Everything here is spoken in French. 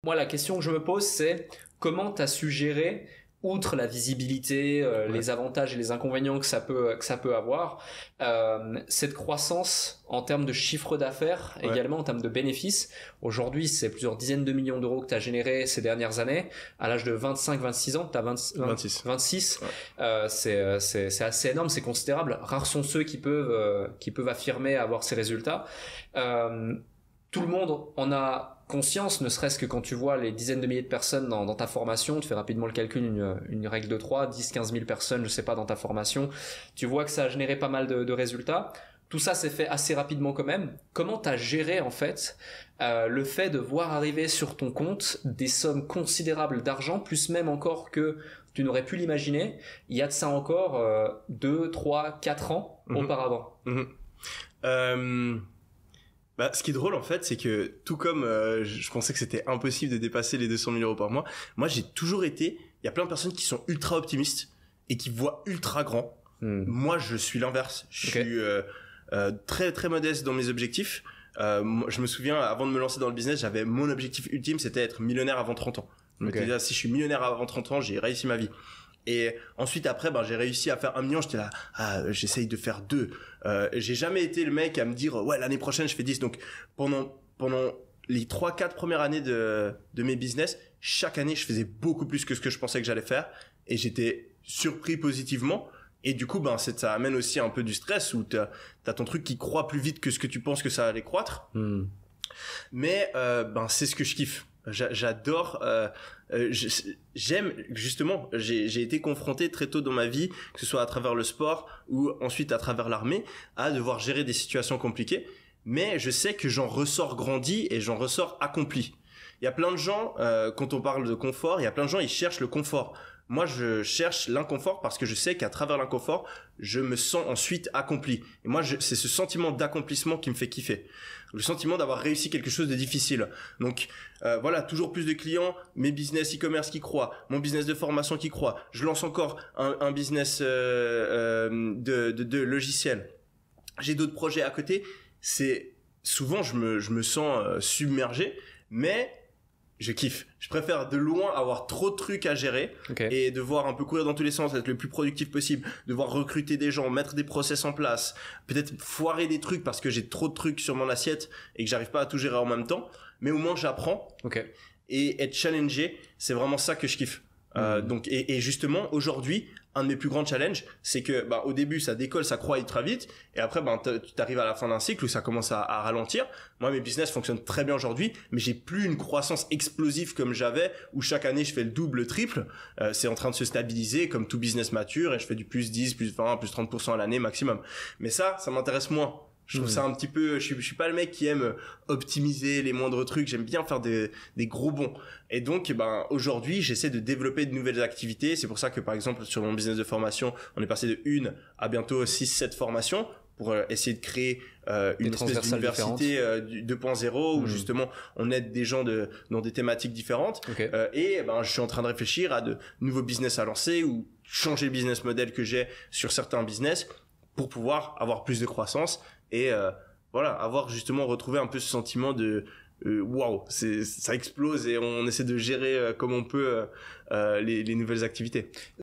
Moi, la question que je me pose, c'est comment tu as su gérer, outre la visibilité, les avantages et les inconvénients que ça peut avoir, cette croissance en termes de chiffre d'affaires, également en termes de bénéfices. Aujourd'hui, c'est plusieurs dizaines de millions d'euros que tu as généré ces dernières années. À l'âge de 25-26 ans, tu as 26. Ouais. C'est assez énorme, c'est considérable. Rares sont ceux qui peuvent affirmer avoir ces résultats. Tout le monde en a conscience, ne serait-ce que quand tu vois les dizaines de milliers de personnes dans ta formation, tu fais rapidement le calcul, une règle de 3, 10-15 000 personnes, je sais pas, dans ta formation, tu vois que ça a généré pas mal de résultats. Tout ça s'est fait assez rapidement quand même. Comment tu as géré en fait le fait de voir arriver sur ton compte des sommes considérables d'argent, plus même encore que tu n'aurais pu l'imaginer, il y a de ça encore 2, 3, 4 ans auparavant. Bah, ce qui est drôle en fait, c'est que tout comme je pensais que c'était impossible de dépasser les 200 000 euros par mois, moi j'ai toujours été, il y a plein de personnes qui sont ultra optimistes et qui voient ultra grand. Moi je suis l'inverse, je suis très très modeste dans mes objectifs. Je me souviens, avant de me lancer dans le business, j'avais mon objectif ultime, c'était être millionnaire avant 30 ans. Je me disais, si je suis millionnaire avant 30 ans, j'ai réussi ma vie. Et ensuite après j'ai réussi à faire 1 million, j'étais là j'essaye de faire 2. J'ai jamais été le mec à me dire ouais l'année prochaine je fais 10. Donc pendant les 3-4 premières années de mes business, chaque année je faisais beaucoup plus que ce que je pensais que j'allais faire et j'étais surpris positivement. Et du coup ça amène aussi un peu du stress où t'as ton truc qui croît plus vite que ce que tu penses que ça allait croître. Mais c'est ce que je kiffe. J'adore, j'aime justement, j'ai été confronté très tôt dans ma vie, que ce soit à travers le sport ou ensuite à travers l'armée, à devoir gérer des situations compliquées, mais je sais que j'en ressors grandi et j'en ressors accompli. Il y a plein de gens, quand on parle de confort, il y a plein de gens, ils cherchent le confort. Moi, je cherche l'inconfort parce que je sais qu'à travers l'inconfort, je me sens ensuite accompli. Et moi, c'est ce sentiment d'accomplissement qui me fait kiffer. Le sentiment d'avoir réussi quelque chose de difficile. Donc, voilà, toujours plus de clients, mes business e-commerce qui croient, mon business de formation qui croît. Je lance encore un business de logiciel. J'ai d'autres projets à côté. C'est souvent, je me sens submergé, mais je kiffe. Je préfère de loin avoir trop de trucs à gérer et devoir un peu courir dans tous les sens, être le plus productif possible, devoir recruter des gens, mettre des process en place, peut-être foirer des trucs parce que j'ai trop de trucs sur mon assiette et que j'arrive pas à tout gérer en même temps. Mais au moins j'apprends et être challengé, c'est vraiment ça que je kiffe. Donc et justement aujourd'hui un de mes plus grands challenges c'est que au début ça décolle, ça croît très vite et après tu t'arrives à la fin d'un cycle où ça commence à ralentir. Moi mes business fonctionnent très bien aujourd'hui mais j'ai plus une croissance explosive comme j'avais où chaque année je fais le double, le triple. C'est en train de se stabiliser comme tout business mature et je fais du plus 10, plus 20, plus 30% à l'année maximum. Mais ça m'intéresse moins. Je trouve ça un petit peu, je suis pas le mec qui aime optimiser les moindres trucs, j'aime bien faire des gros bonds. Et donc, aujourd'hui, j'essaie de développer de nouvelles activités. C'est pour ça que, par exemple, sur mon business de formation, on est passé de 1 à bientôt 6-7 formations pour essayer de créer une espèce d'université 2.0 où justement on aide des gens dans des thématiques différentes. Et je suis en train de réfléchir à de nouveaux business à lancer ou changer le business model que j'ai sur certains business pour pouvoir avoir plus de croissance et avoir justement retrouvé un peu ce sentiment de waouh, ça explose et on essaie de gérer comme on peut les nouvelles activités.